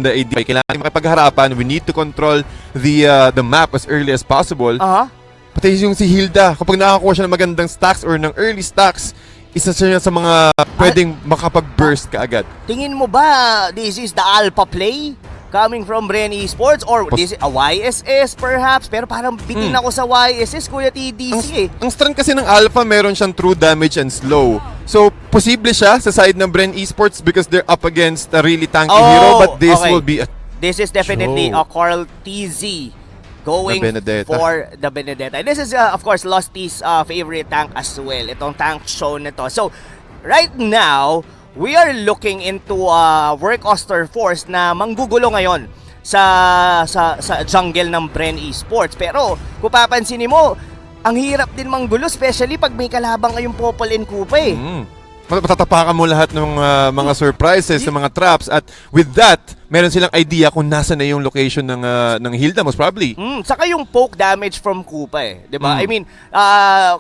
the idea, kailangan makipagharapan. We need to control the map as early as possible. Pati yung si Hilda, kapag nakakuha siya ng magandang stacks or ng early stacks, isa siya sa mga pwedeng makapag-burst kaagad. Tingin mo ba this is the alpha play coming from Bren Esports or this is a YSS perhaps? Pero parang bitin ako sa YSS, Kuya TDC Ang strength kasi ng alpha, meron siyang true damage and slow. So, posible siya sa side ng Bren Esports because they're up against a really tanky hero, but this will be a This is definitely a Carl TZ going for the Benedetta. And this is, of course, Losty's favorite tank as well. Itong tank show nito. So, right now, we are looking into work Auster force na manggugulo ngayon sa jungle ng Bren Esports. Pero, kung papansinin mo, ang hirap din manggulo, especially pag may kalabang ngayong Popol and Kupa Matatapakan mo lahat ng mga surprises, ng mga traps, at with that, meron silang idea kung nasa na yung location ng Hilda, most probably. Saka yung poke damage from Kupa 'di ba? I mean,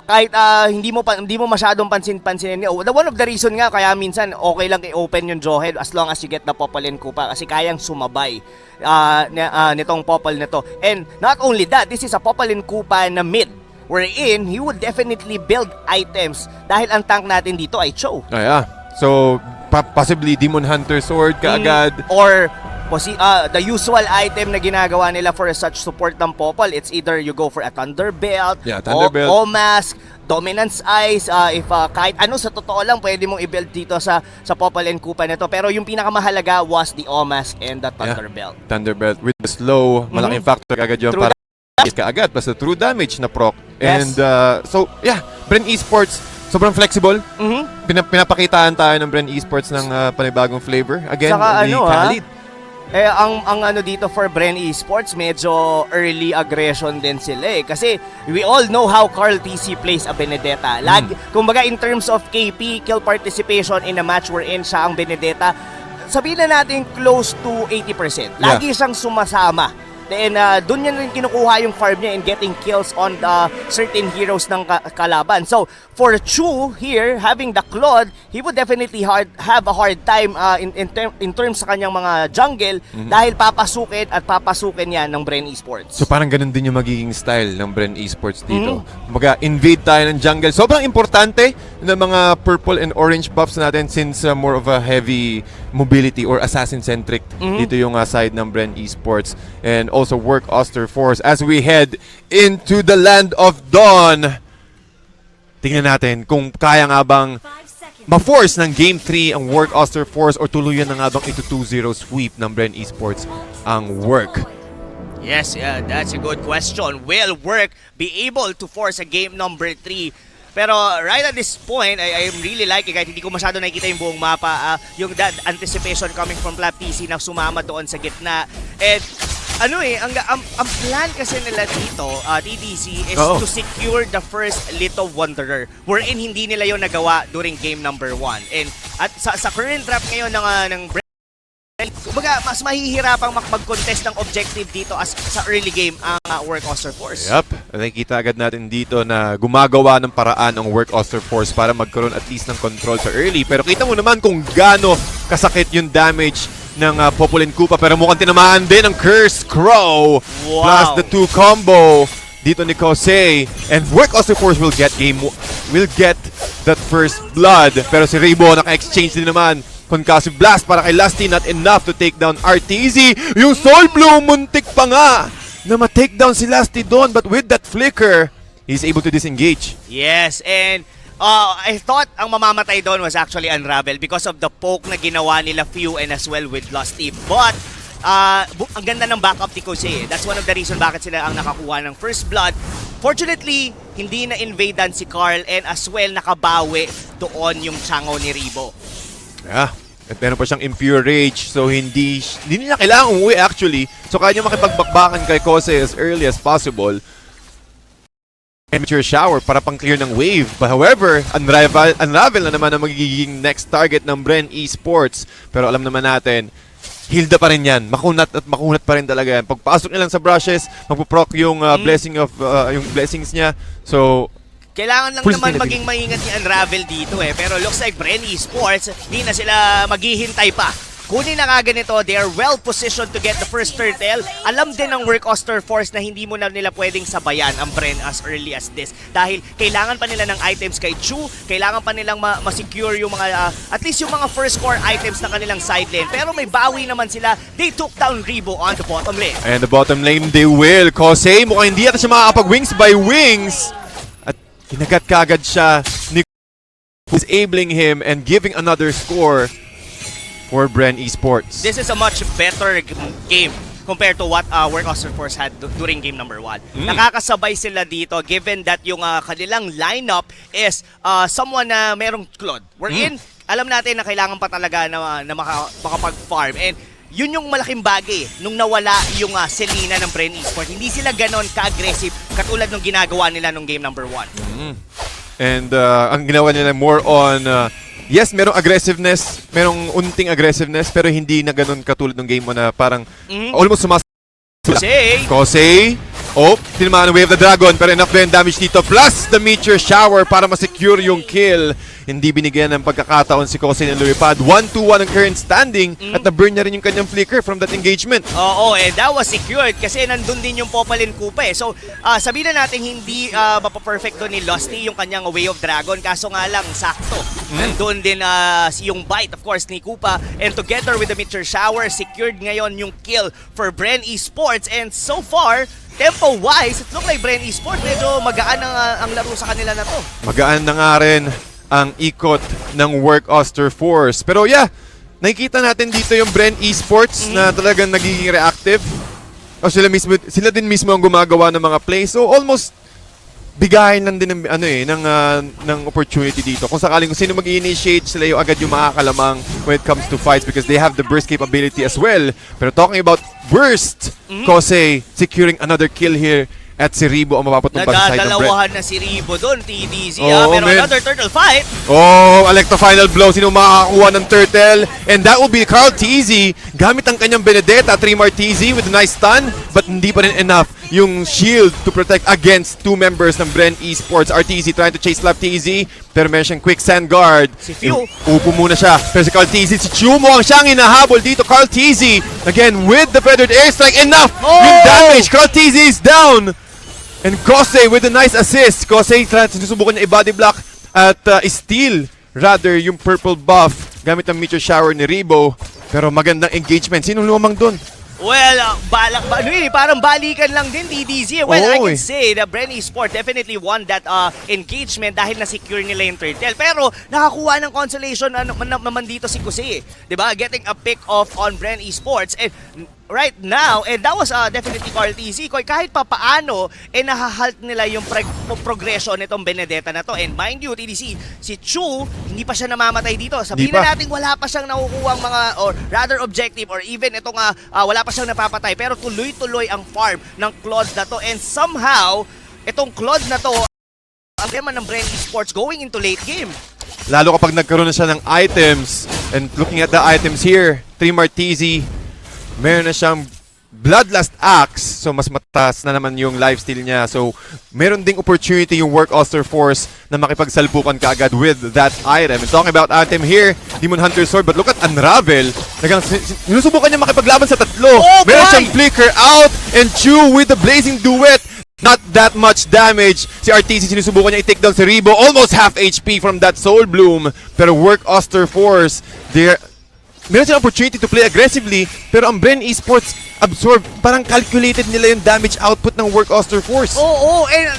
kahit hindi mo masyadong pansinin niya. One of the reason nga kaya minsan okay lang i-open yung Jawhead as long as you get the Popol and Kupa kasi kayang sumabay nitong Popol nito. And not only that, this is a Popol and Kupa na mid, wherein he would definitely build items dahil ang tank natin dito ay Cho. So, possibly Demon Hunter Sword kaagad. Or the usual item na ginagawa nila for such support ng Popol, it's either you go for a Thunderbelt, o Mask, Dominance Eyes, if kahit ano sa totoo lang pwede mong i-build dito sa Popol and Kupa nito. Pero yung pinakamahalaga was the Omask and the Thunderbelt. Thunderbelt with the slow, malaking factor agad yun para kaagad, plus the true damage na proc. And so, Bren Esports, sobrang flexible. Pinapakitaan tayo ng Bren Esports ng panibagong flavor. Again, saka Khalid. Ang ano dito for Bren Esports, medyo early aggression din sila kasi we all know how Carl TC plays a Benedetta. Kumbaga in terms of KP, kill participation in a match wherein siya ang Benedetta, sabihin na natin close to 80%. Lagi siyang sumasama. Then, dun yan rin kinukuha yung farm niya in getting kills on the certain heroes ng kalaban. So, for Chu here, having the Claude, he would definitely have a hard time in terms sa kanyang mga jungle dahil papasukin yan ng Bren Esports. So, parang ganun din yung magiging style ng Bren Esports dito. Mag-invade tayo ng jungle. Sobrang importante ng mga purple and orange buffs natin since more of a heavy mobility or assassin-centric dito yung side ng Bren Esports. And also work Auster force as we head into the land of dawn. Tingnan natin kung kaya nga bang ma-force ng Game 3 ang work Auster force or tuluyan na nga bang ito 2-0 sweep ng Bren Esports ang work. Yes, that's a good question. Will work be able to force a game number 3? Pero right at this point, I'm really liking, kahit hindi ko masyado nakikita yung buong mapa, yung that anticipation coming from Flap TC na sumama doon sa gitna. And ang plan kasi nila dito, TDC, is to secure the first Little Wanderer, wherein hindi nila yon nagawa during game number 1. And at sa current draft ngayon ng Bren, kumbaga, mas mahihirapang mag-contest ng objective dito as sa early game ang Work Auster Force. Nakikita agad natin dito na gumagawa ng paraan ang Work Auster Force para magkaroon at least ng control sa early. Pero kita mo naman kung gaano kasakit yung damage ng Popol and Kupa. Pero mukhang tinamaan din ang Curse Crow plus the 2 combo dito ni Kosei. And Work Auster Force will get that first blood. Pero si Raybo naka-exchange din naman. Concussive Blast para kay Lusty, not enough to take down RTZ. Yung Soul Blue, muntik pa nga na ma-take down si Lusty doon. But with that flicker, he's able to disengage. Yes, and I thought ang mamamatay doon was actually Unravel because of the poke na ginawa nila Few and as well with Lusty. But ang ganda ng backup ni Kosei. That's one of the reason bakit sila ang nakakuha ng first blood. Fortunately, hindi na invadean si Carl and as well nakabawi doon yung Chango ni Ribo. At meron pa siyang Impure Rage, so hindi niya kailangan umuwi actually. So kaya niya makipagbakbakan kay Kosei as early as possible. Amateur Shower para pang-clear ng wave. But however, Unravel na naman ang magiging next target ng Bren Esports. Pero alam naman natin, Hilda pa rin yan. Makunat at makunat pa rin talaga yan. Pagpasok niya lang sa brushes, magpuproc yung yung blessings niya. So, kailangan lang naman maging maingat ni Unravel dito Pero looks like Bren Esports, hindi na sila maghihintay pa kunin na nga ganito, they are well positioned to get the first turtle. Alam din ng Work Auster Force na hindi mo na nila pwedeng sabayan ang Bren as early as this. Dahil kailangan pa nila ng items kay Chu, kailangan pa nilang ma-secure yung mga, at least yung mga first core items na kanilang side lane. Pero may bawi naman sila. They took down Rebo on the bottom lane. And the bottom lane, they will. Kosei, mukhang hindi ata siya makakapag-wings by wings. At kinagat kagad siya ni disabling him and giving another score for Bren Esports. This is a much better game compared to what Work Auster Force had during game number 1. Nakakasabay sila dito given that yung kanilang lineup is someone na merong Claude. We're in, alam natin na kailangan pa talaga na makapag-farm. And yun yung malaking bagay nung nawala yung Selena ng Bren Esports. Hindi sila ganon ka-aggressive katulad nung ginagawa nila nung game number 1. And ang ginawa nila more on, yes, merong aggressiveness, merong unting aggressiveness, pero hindi na ganun katulad ng game mo na parang almost Kosei. Oh, tinamaan ng Wave of the Dragon, pero enough din damage dito. Plus the Meteor Shower para ma-secure yung kill. Hindi binigyan ng pagkakataon si Kosei ng lumipad. 1-2-1 ang current standing at na-burn niya rin yung kanyang flicker from that engagement. Oo, that was secured kasi nandun din yung Popalin Kupa eh. So, sabihin na natin hindi mapaperfect doon ni Lusty yung kanyang Way of Dragon. Kaso nga lang, sakto. Nandun din yung bite, of course, ni Kupa. And together with the Meteor Shower, secured ngayon yung kill for Bren Esports. And so far, tempo-wise, it look like Bren Esports medyo magaan ang laro sa kanila na to. Magaan na nga rin ang ikot ng Work Auster Force. Pero yeah, nakikita natin dito yung Bren Esports na talagang nagiging reactive. O sila din mismo ang gumagawa ng mga plays. So almost bigayin lang din ng opportunity dito. Kung sakaling kung sino mag-initiate, sila yung agad yung makakalamang when it comes to fights because they have the burst capability as well. Pero talking about burst, Kosei securing another kill here. At si Rebo ang mapapatumpa sa side ng Bren. Nadadalawahan na si Rebo doon, TDZ. Pero another turtle fight. Oh, Electro final blow. Sino makakakuha ng turtle? And that will be Carl TZ. Gamit ang kanyang Benedetta, 3-mar TZ with a nice stun. But hindi pa rin enough yung shield to protect against two members ng Bren Esports. RTZ trying to chase left TZ. Pero meron siyang quick sand guard. Si Few. Upo muna siya. Pero si Carl TZ, si Chumo ang siyang hinahabol dito. Carl TZ, again with the feathered airstrike. Enough! Yung damage. Carl TZ is down. And Kosei with a nice assist. Kosei sinusubukan niya i-body block at steal rather yung purple buff gamit ang Meteor Shower ni Rebo. Pero magandang engagement. Sinong lumamang doon? Well, parang balikan lang din, DDZ. Well, I can say that Bren Esports definitely won that engagement dahil na-secure nila yung turtle. Pero nakakuha ng consolation naman dito si Kosei. Diba? Getting a pick off on Bren Esports. And right now, and that was definitely Carl TZ. Kahit papaano, nahahalt nila yung progression nitong Benedetta na to. And mind you, TDC, si Chu, hindi pa siya namamatay dito. Sabihin na natin wala pa siyang nakukuha mga, or rather objective, or even itong wala pa siyang napapatay. Pero tuloy-tuloy ang farm ng Claude na to. And somehow, itong Claude na to, ang tema ng Bren Esports going into late game. Lalo kapag nagkaroon na siya ng items. And looking at the items here, 3-mar TZ, meron na siyang Bloodlust Axe, so mas mataas na naman yung lifesteal niya. So, meron ding opportunity yung Work Auster Force na makipagsalpukan kaagad with that item. And talking about item here, Demon Hunter Sword, but look at Unravel. Sinusubukan niya makipaglaban sa tatlo. Meron siyang Flicker out, and Chu with the Blazing Duet. Not that much damage. Si RTC sinusubukan niya i-take down si Rebo. Almost half HP from that Soul Bloom. Pero Work Auster Force, meron silang opportunity to play aggressively, pero ang Bren Esports absorb, parang calculated nila yung damage output ng Work Auster Force. Oo, and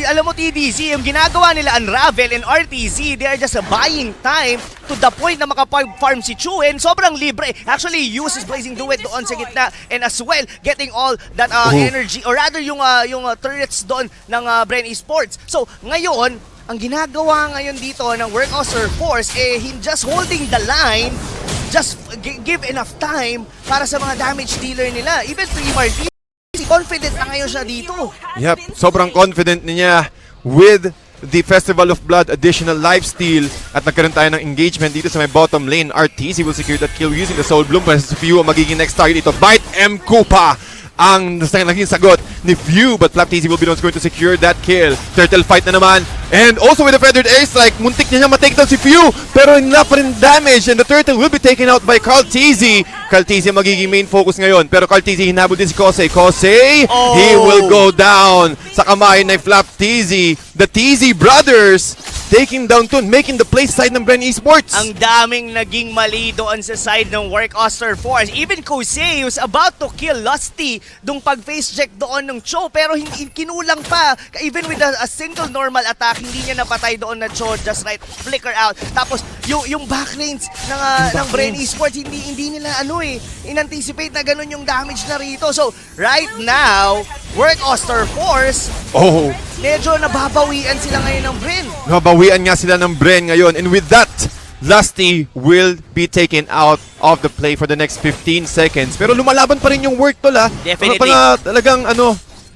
alam mo TDC, yung ginagawa nila Unravel and RTZ, they are just buying time to the point na makapag-farm si Chu, and sobrang libre. Actually, uses Blazing Duet doon sa gitna, and as well, getting all that energy, or rather yung turrets doon ng Bren Esports. So, ngayon, ang ginagawa ngayon dito ng Work Auster Force, just holding the line, just give enough time para sa mga damage dealer nila. Even 3-mar confident na ngayon siya dito. Yep, sobrang confident niya with the Festival of Blood additional lifesteal at nagkaroon tayo ng engagement dito sa may bottom lane. RTZ will secure that kill using the Soul Bloom, pero si Few ang magiging next target dito. Bite M. Kupa ang naging sagot ni Few, but Flap-TZ will be the ones going to secure that kill. Turtle fight na naman, and also with the feathered airstrike, muntik niya ma-take down si Few, pero wala pa rin damage, and the Turtle will be taken out by Carl-TZ. Carl-TZ magiging main focus ngayon, pero Carl-TZ hinabol din si Kosei. Kosei, he will go down sa kamay ni Flap-TZ. The TZ brothers taking down Tun, making the play side ng Bren Esports. Ang daming naging mali doon sa side ng Work Auster Force. Even Kosei was about to kill Lusty dung pag-face check doon ng Cho, pero hindi kinulang pa. Even with a single normal attack, hindi niya napatay doon na Cho, just right, flicker out. Tapos yung backlanes ng Bren Esports, hindi nila in-anticipate na ganun yung damage na rito. So, right now, Work Auster Force, medyo nababawian sila ngayon ng Bren. Nabawian nga sila ng Bren ngayon, and with that, Lusty will be taken out of the play for the next 15 seconds. Pero lumalaban pa rin yung work tol ha. Definitely. Talagang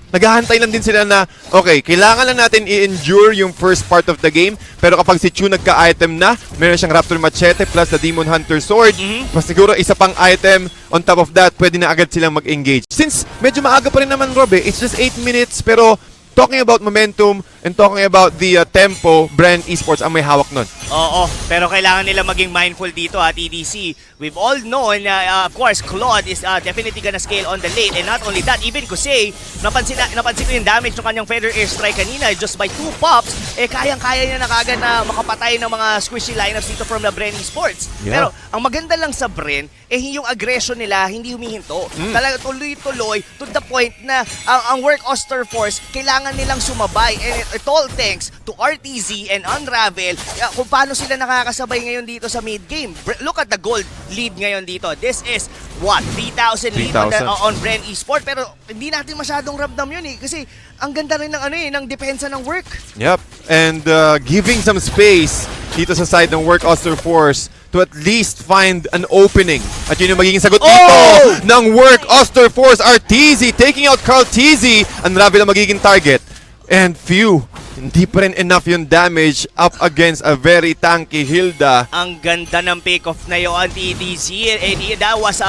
naghahantay lang din sila na, okay, kailangan lang natin i-endure yung first part of the game. Pero kapag si Chu nagka-item na, meron siyang Raptor Machete plus the Demon Hunter Sword. Plus siguro isa pang item, on top of that, pwede na agad silang mag-engage. Since medyo maaga pa rin naman, Rob, it's just 8 minutes, pero talking about momentum and talking about the tempo, Bren Esports ang may hawak nun. Oo, pero kailangan nila maging mindful dito at TDC. We've all known, of course, Claude is definitely gonna scale on the lane. And not only that, even Kosei, napansin ko yung damage ng kanyang feather airstrike kanina just by 2 pops, kayang-kaya niya na kagad na makapatay ng mga squishy lineups dito from the Bren Esports. Yeah. Pero ang maganda lang sa Bren, yung aggression nila hindi humihinto. Talaga tuloy-tuloy to the point na ang Work Auster Force, kailangan nilang sumabay. And it all thanks to RTZ and Unravel kung paano sila nakakasabay ngayon dito sa mid-game. Look at the gold lead ngayon dito. This is, what, 3,000 lead on Bren Esports. Pero hindi natin masyadong ramdam yun kasi ang ganda rin ng, ng depensa ng Work. Yep, and giving some space dito sa side ng Work Auster Force to at least find an opening. At yun yung magiging sagot dito ng Work Auster Force. RTZ taking out Carl-TZ. Unravel ang magiging target. And Few, hindi pa rin enough yung damage up against a very tanky Hilda. Ang ganda ng pick-off na yun, TDC. And that was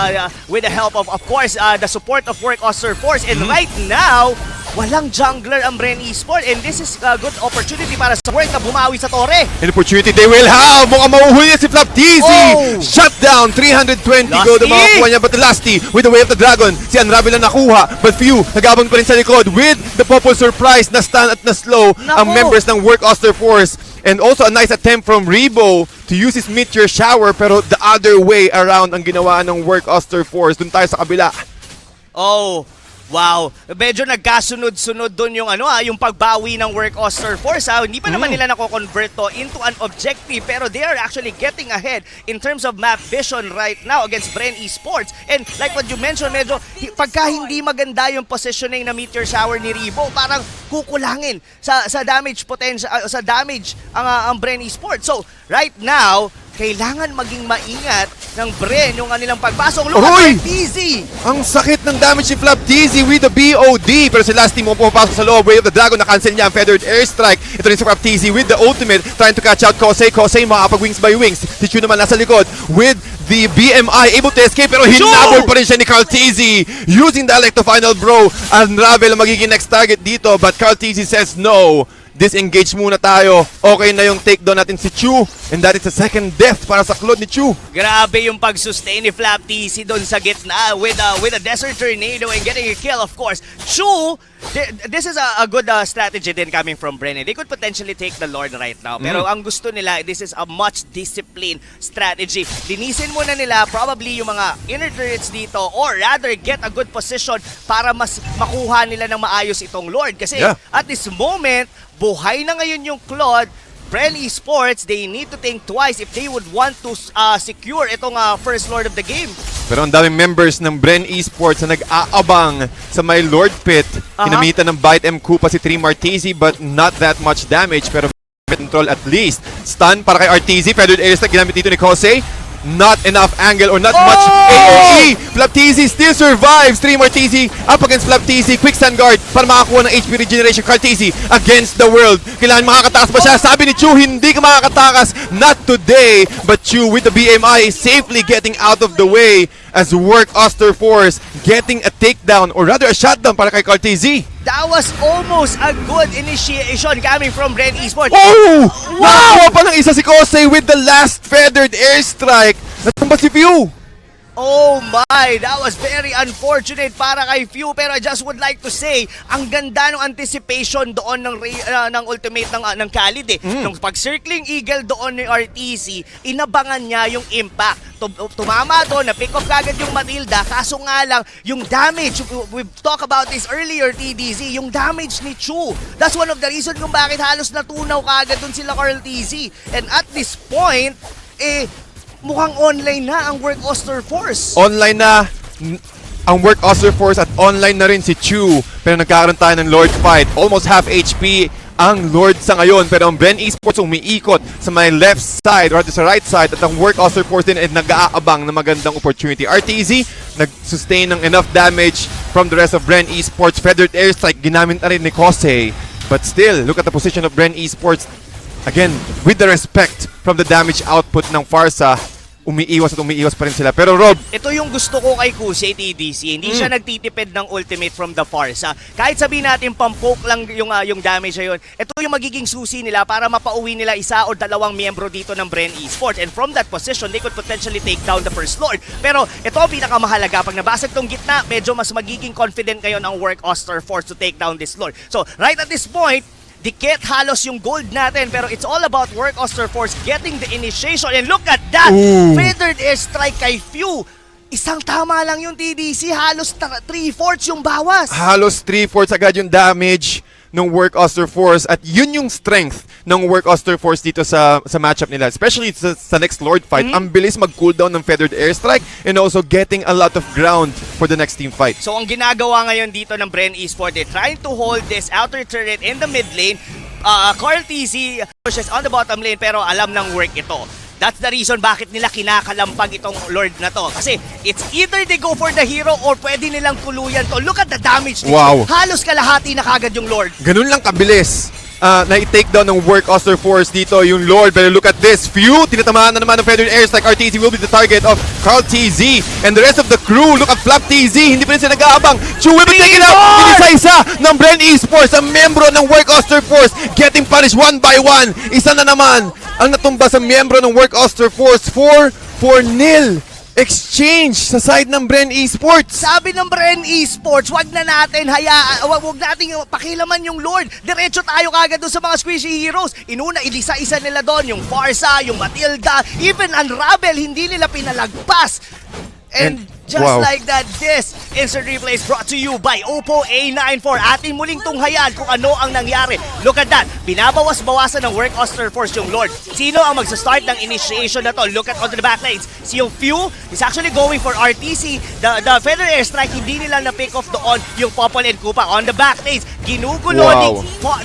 with the help of course, the support of Work Auster Force. And right now, walang jungler ang Bren Esports. And this is a good opportunity para sa Work na bumawi sa torre. An opportunity they will have. Mukhang mauhuli si Flap-TZ. Shut down. 320 gold ang makakuha niya. But Lusty with the way of the dragon. Si Unravel na nakuha. But Few, nagabang pa rin sa likod with the Popol Surprise na stun at na slow ang members ng Work Auster Force. And also a nice attempt from Rebo to use his Meteor Shower, pero the other way around ang ginawa ng Work Auster Force. Doon tayo sa kabila. Wow, medyo nagkasunod-sunod doon yung yung pagbawi ng Work Auster Force. Hindi pa naman nila nako-convert to into an objective, pero they are actually getting ahead in terms of map vision right now against Bren Esports. And like what you mentioned, medyo pagka hindi maganda yung positioning na Meteor Shower ni Rebo, parang kukulangin sa damage potential, sa damage ang Bren Esports. So, right now, kailangan maging maingat ng Bren yung kanilang pagpasok. Look at RTZ! Ang sakit ng damage ni Flap-TZ with the BOD. Pero si Lusty mo pumapasok sa loob. Way of the Dragon, na-cancel niya ang feathered airstrike. Ito rin si Flap-TZ with the ultimate, trying to catch out Kosei. Kosei makapag-wings by wings. Si Chu naman nasa likod with the BMI, able to escape, pero hinabol pa rin siya ni Carl-TZ using the Electro Final Bro. Unravel ang magiging next target dito, but Carl-TZ says no. Disengage muna tayo. Okay na yung takedown natin si Chu. And that is the second death para sa Claude ni Chu. Grabe yung pag-sustain ni Flap-TZ doon sa gitna with a Desert Tornado and getting a kill, of course. Chu, this is a good strategy din coming from Bren. They could potentially take the Lord right now. Pero ang gusto nila, this is a much disciplined strategy. Linisin muna nila probably yung mga inner turrets dito, or rather get a good position para mas makuha nila ng maayos itong Lord. Kasi at this moment, buhay na ngayon yung Claude. Bren Esports, they need to think twice if they would want to secure itong first Lord of the game. Pero ang daming members ng Bren Esports na nag-aabang sa may Lord Pit. Kinamitan ng Bite M Koopa si Trim RTZ, but not that much damage. Pero control at least. Stun para kay RTZ. Feathered airstrike ginamit dito ni Kosei. not enough angle or not much AOE. Flap-TZ still survives. 3 more TZ up against Flap-TZ. Quick stand guard para makakuha ng HP regeneration. Karl-TZ against the world. Kailangan makakatakas ba siya? Sabi ni Chu, hindi ka makakatakas. Not today. But Chu with the BMI safely getting out of the way as Work Auster Force getting a takedown or rather a shutdown para kay Karl-TZ. That was almost a good initiation coming from Bren Esports. Oh! Nakakuha pa ng isa si Kosei with the last feathered airstrike. Natumba si Few. Oh my, that was very unfortunate para kay Few, pero I just would like to say, ang ganda ng anticipation doon ng ultimate ng Khalid eh. Nung pag-circling eagle doon ni RTC, inabangan niya yung impact. Tumama doon, na-pick off kagad yung Matilda, kaso nga lang, yung damage, we've talked about this earlier, TDZ, yung damage ni Chu. That's one of the reasons kung bakit halos natunaw kagad doon sila Carl TZ. And at this point, mukhang online na ang Work Auster Force. Online na ang Work Auster Force at online na rin si Chu. Pero nagkakaroon tayo ng Lord fight. Almost half HP ang Lord sa ngayon. Pero ang Bren Esports umiikot sa may left side or sa right side. At ang Work Auster Force din ay nag-aabang na magandang opportunity. RTZ nag-sustain ng enough damage from the rest of Bren Esports. Feathered airstrike ginamit na rin ni Kosei. But still, look at the position of Bren Esports. Again, with the respect from the damage output ng Farsa, umiiwas pa rin sila. Pero Rob, ito yung gusto ko kay Kusei TDC. Hindi siya nagtitipid ng ultimate from the Farsa. Kahit sabihin natin pampoke lang yung damage na yun, ito yung magiging susi nila para mapauwi nila isa o dalawang miyembro dito ng Bren Esports. And from that position, they could potentially take down the First Lord. Pero ito ang pinakamahalaga. Pag nabasag tong gitna, medyo mas magiging confident kayo ng Work Auster Force to take down this Lord. So, right at this point, dikit halos yung gold natin, pero it's all about Work Auster Force getting the initiation. And look at that! Feathered airstrike kay Few. Isang tama lang yung TDC, halos 3/4 yung bawas. Halos 3/4 agad yung damage ng Work Auster Force at yun yung strength ng Work Auster Force dito sa matchup nila, especially sa next Lord fight. Ang bilis mag-cooldown ng feathered airstrike and also getting a lot of ground for the next team fight. So ang ginagawa ngayon dito ng Bren Esports, they're trying to hold this outer turret in the mid lane. Carl TZ pushes on the bottom lane pero alam ng work ito. That's the reason bakit nila kinakalampag itong Lord na to. Kasi it's either they go for the hero or pwede nilang tuluyan to. Look at the damage dito. Wow. Halos kalahati na kagad yung Lord. Ganun lang kabilis na-take down ng Work Auster Force dito yung Lord. Pero look at this. Few, tinatamaan na naman ng feathered airstrike. RTZ will be the target of Carl TZ. And the rest of the crew, look at Flap-TZ. Hindi pa rin sila nag-aabang. Chu will be taken out. Inisa-isa ng Bren Esports, ang membro ng Work Auster Force, getting punished one by one. Isa na naman ang natumba sa miyembro ng Work Auster Force. 4-0 exchange sa side ng Bren Esports. Sabi ng Bren Esports, wag na natin wag natin pakilaman yung Lord. Diretso tayo kagad doon sa mga squishy heroes. Inuna, ilisa-isa nila doon yung Farsa, yung Matilda, even Unravel, hindi nila pinalagpas. And just like that, this instant replay is brought to you by Oppo A94. Atin muling tunghayan kung ano ang nangyari. Look at that. Binabawas-bawasan ng Work Auster Force yung Lord. Sino ang magsa-start ng initiation na to? Look at on the back lanes. Si yung Few is actually going for RTC. The Feather Airstrike, hindi nila na-pick off doon yung Popol and Koopa. On the back lanes, ginugulo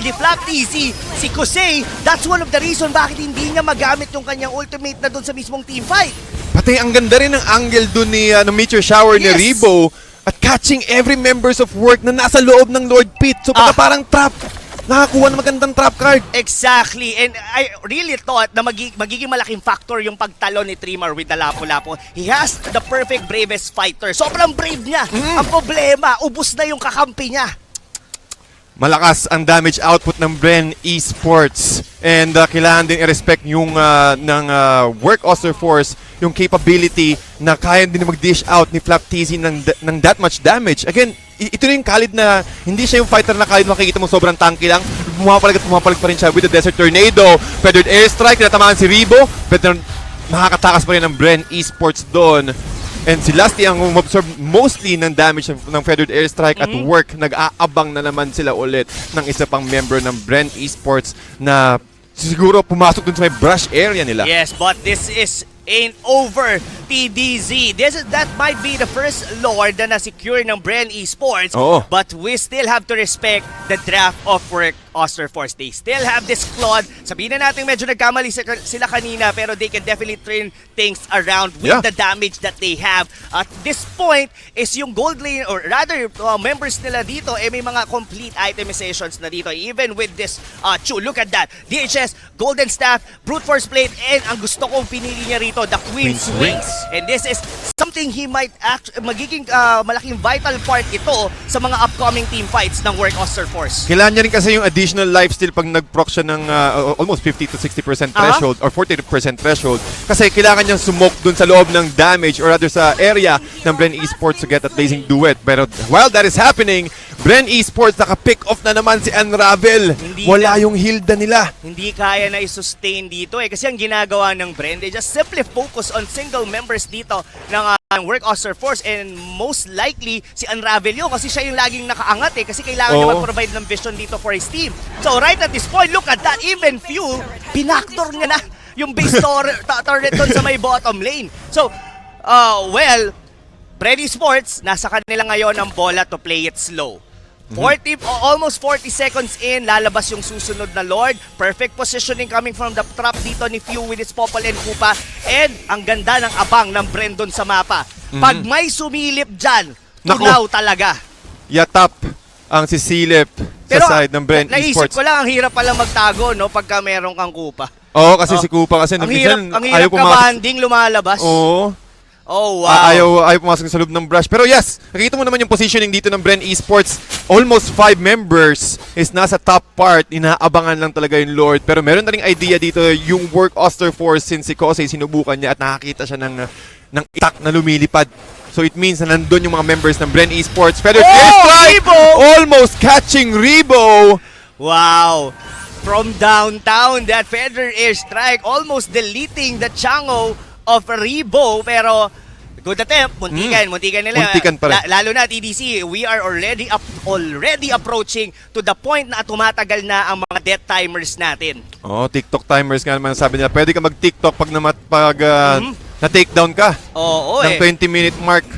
ni Flap-TZ. Si Kosei, that's one of the reason bakit hindi niya magamit yung kanyang ultimate na doon sa mismong team fight. Pati ang ganda rin ng angle dun ni Meteor Shower ni Rebo at catching every members of Work na nasa loob ng Lord Pit. So parang trap. Nakakuha ng magandang trap card. Exactly. And I really thought na magiging malaking factor yung pagtalo ni Trimmer with the Lapu-Lapu. He has the perfect bravest fighter. Sobrang brave niya. Ang problema, ubos na yung kakampi niya. Malakas ang damage output ng Bren Esports and kailangan din i-respect yung ng Work Auster Force yung capability na kaya din mag-dish out ni Flap-TZ ng that much damage. Again, ito na yung Khalid na hindi siya yung fighter na Khalid makikita mo sobrang tanky lang. Pumapalag pa rin siya with the Desert Tornado. Feathered Airstrike, tinatamaan si Rebo, pero nakakatakas pa rin ng Bren Esports doon. And si Lusty ang umabsorb mostly ng damage ng Feathered Airstrike at Work. Nag-aabang na naman sila ulit ng isa pang member ng Bren Esports na siguro pumasok dun sa may brush area nila. Yes, but this ain't over. TDZ. That might be the first Lord na na-secure ng Bren Esports. Oo. But we still have to respect the draft of work Auster Force. They still have this Claude. Sabihin na natin medyo nagkamali sila kanina, pero they can definitely turn things around with the damage that they have. At this point is yung gold lane, or rather members nila dito, may mga complete itemizations na dito. Even with this Chu, look at that. DHS, Golden Staff, Brute Force Plate, and ang gusto kong pinili niya rito, the Queen's Wings. And this is something he might magiging malaking vital part ito sa mga upcoming team fights ng Work Auster Force. Kailangan niya rin kasi yung additional lifesteal pag nag-proc siya ng almost 50 to 60% threshold or 40% threshold. Kasi kailangan niyang smoke dun sa loob ng damage or rather sa area ng Bren Esports to get that blazing duet. Pero while that is happening, Bren Esports naka-pick off na naman si Unravel. Wala yung Hilda nila. Hindi kaya na i-sustain dito kasi ang ginagawa ng Bren, they just simply focus on single members dito ng Work Auster Force, and most likely si Unravel yun kasi siya yung laging nakaangat kasi kailangan niya mag-provide ng vision dito for his team. So right at this point, look at that, even Fuel, binaktor niya na yung base turret doon sa may bottom lane. So, well, Bren Esports, nasa kanila ngayon ang bola to play it slow. Almost 40 seconds in, lalabas yung susunod na Lord. Perfect positioning coming from the trap dito ni Few with his Popol and Koopa. And ang ganda ng abang ng Brendon sa mapa. Pag may sumilip dyan, tunaw talaga. Yatap ang sisilip sa side ng Bren Esports. Naisip ko lang, ang hirap pala magtago pagka meron kang Koopa. Oo, kasi si Koopa kasi ang hirap ka-banding lumalabas. Oo. Oh, wow. Ayaw pumasok sa loob ng brush. Pero yes, nakita mo naman yung positioning dito ng Bren Esports. Almost 5 members is nasa top part. Inaabangan lang talaga yung Lord. Pero meron na ring idea dito yung Work Auster Force since si Kosei sinubukan niya at nakakita siya ng itak na lumilipad. So it means na nandun yung mga members ng Bren Esports. Feather airstrike! Almost catching Rebo! Wow! From downtown, that Feather airstrike almost deleting the Chango of Rebo, pero good attempt, muntikan nila. Muntikan pa rin. Lalo na TDC, we are already approaching to the point na tumatagal na ang mga death timers natin. TikTok timers nga naman sabi nila. Pwede ka mag-TikTok pag na-takedown ka. Ng 20-minute mark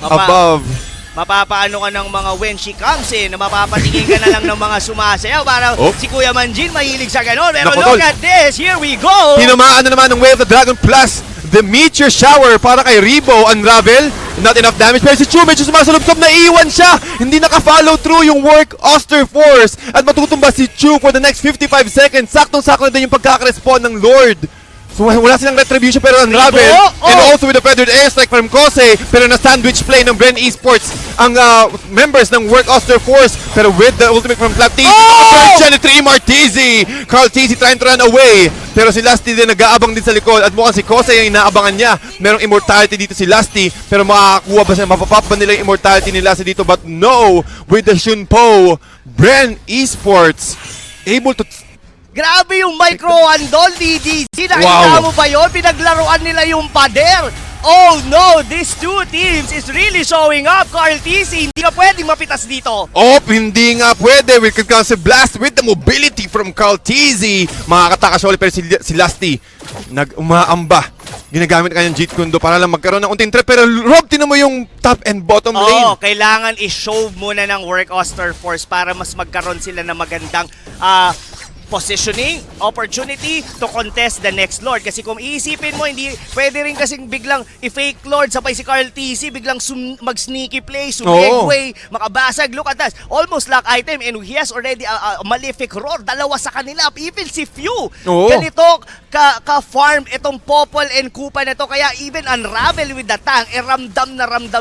above. Mapapaano ka ng mga when she comes in, na mapapatingin ka na lang ng mga sumasayaw. Parang si Kuya Manjin mahilig sa ganon. Pero look at this, here we go! Tinamaan na naman ng Way of the Dragon plus the Meteor Shower para kay Rebo. Unravel, not enough damage. Pero si Chu medyo sumasalubsob, naiwan siya. Hindi naka-follow through yung Work Auster Force. At matutumba si Chu for the next 55 seconds. Saktong-sakto na din yung pagkaka-respond ng Lord. So wala silang retribution pero Unravel. And also with the feathered airstrike from Kosei. Pero na-sandwich play ng Bren Esports ang members ng Work Auster Force. Pero with the ultimate from Flat TZ. Third 3 Martizi. Carl TZ trying to run away. Pero si Lasty din nag-aabang din sa likod. At mukhang si Kosei yung inaabangan niya. Merong immortality dito si Lasty. Pero makakakuha ba siya? Mapapap ba nila yung immortality ni Lasty dito? But no! With the Shunpo, Bren Esports able to... Grabe yung micro-handle, DDC. Nakita mo ba yun? Pinaglaruan nila yung pader. Oh no, these two teams is really showing up. Carl TC, hindi ka pwedeng mapitas dito. Hindi nga pwede. We could cancel blast with the mobility from Carl TZ. Makakatakas ulit pero si Lasty nag-umaamba. Ginagamit kanyang Jeet Kundo para lang magkaroon ng unting trap. Pero Rob, tinan mo yung top and bottom lane. Kailangan i-show muna ng Work Auster Force para mas magkaroon sila ng magandang positioning, opportunity to contest the next Lord. Kasi kung iisipin mo, hindi pwede rin kasing biglang i-fake Lord, sabay si Carl TC, biglang mag-sneaky play, sumegway, makabasag. Look at that. Almost lock item and he has already a malefic roar. Dalawa sa kanila. Even si Few. Ganito ka-farm itong Popol and Koopa na to. Kaya even Unravel with the tank, ramdam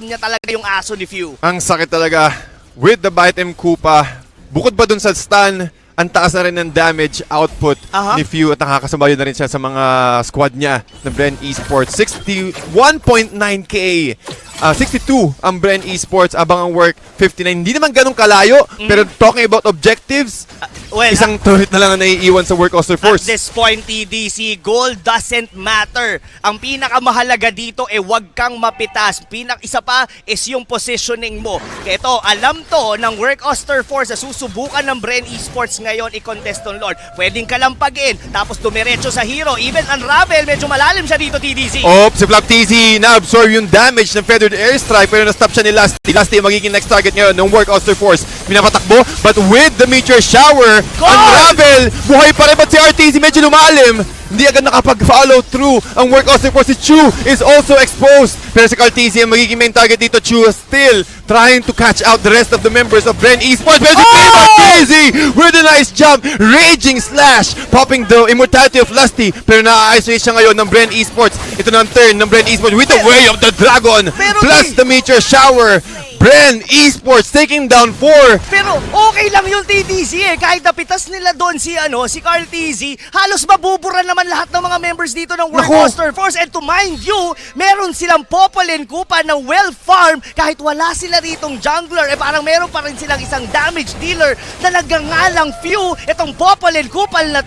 niya talaga yung aso ni Few. Ang sakit talaga. With the bite M Koopa, bukod ba dun sa stun, ang taas na rin ng damage output ni Few at nakakasabay na rin siya sa mga squad niya ng Bren Esports. 61.9k. 62 ang Bren Esports, abang ang Work 59. Hindi naman ganun kalayo, pero talking about objectives, Well, Isang turret na lang ang naiiwan sa Work Auster Force. At this point, TDC, goal doesn't matter. Ang pinakamahalaga dito wag kang mapitas. Isa pa is yung positioning mo. Kaya ito, alam to ng Work Auster Force sa susubukan ng Bren Esports ngayon i-contest on Lord. Pwedeng kalampagin, tapos dumiretso sa hero. Even Unravel, medyo malalim siya dito, TDC. Si Flap TZ na-absorb yung damage ng Feathered Airstrike pero na-stop siya ni Lasty. Lasty ang magiging next target ngayon ng Work Auster Force. Pinapatakbo, but with the Meteor Shower, Unravel, buhay pa rin, but si RTZ medyo lumalim. Hindi agad nakapag-follow through. Ang Work Auster Force, si Chu is also exposed. Pero si Cartesian magiging main target dito. Chu is still trying to catch out the rest of the members of Bren Esports. Pero si Cartesian with a nice jump. Raging slash. Popping the immortality of Lusty. Pero na-isolate siya ngayon ng Bren Esports. Ito na ang turn ng Bren Esports with the way of the dragon. Plus the Meteor Shower. Bren Esports taking down 4. Pero okay lang yung TDC kahit napitas nila doon si Carl TZ, halos mabubura naman lahat ng mga members dito ng Work Auster Force. And to mind you, meron silang Popolin Kupa na well-farm kahit wala sila ritong jungler. Parang meron pa rin silang isang damage dealer na nagngangalang few. Itong Popolin Kupa na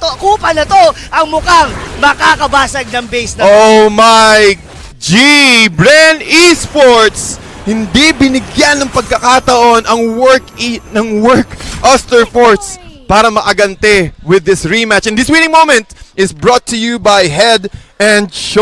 to ang mukhang makakabasag ng base na. Oh my G! Bren Esports! Hindi binigyan ng pagkakataon ang Work Auster Force para maagante with this rematch. And this winning moment is brought to you by Head and Shoulders.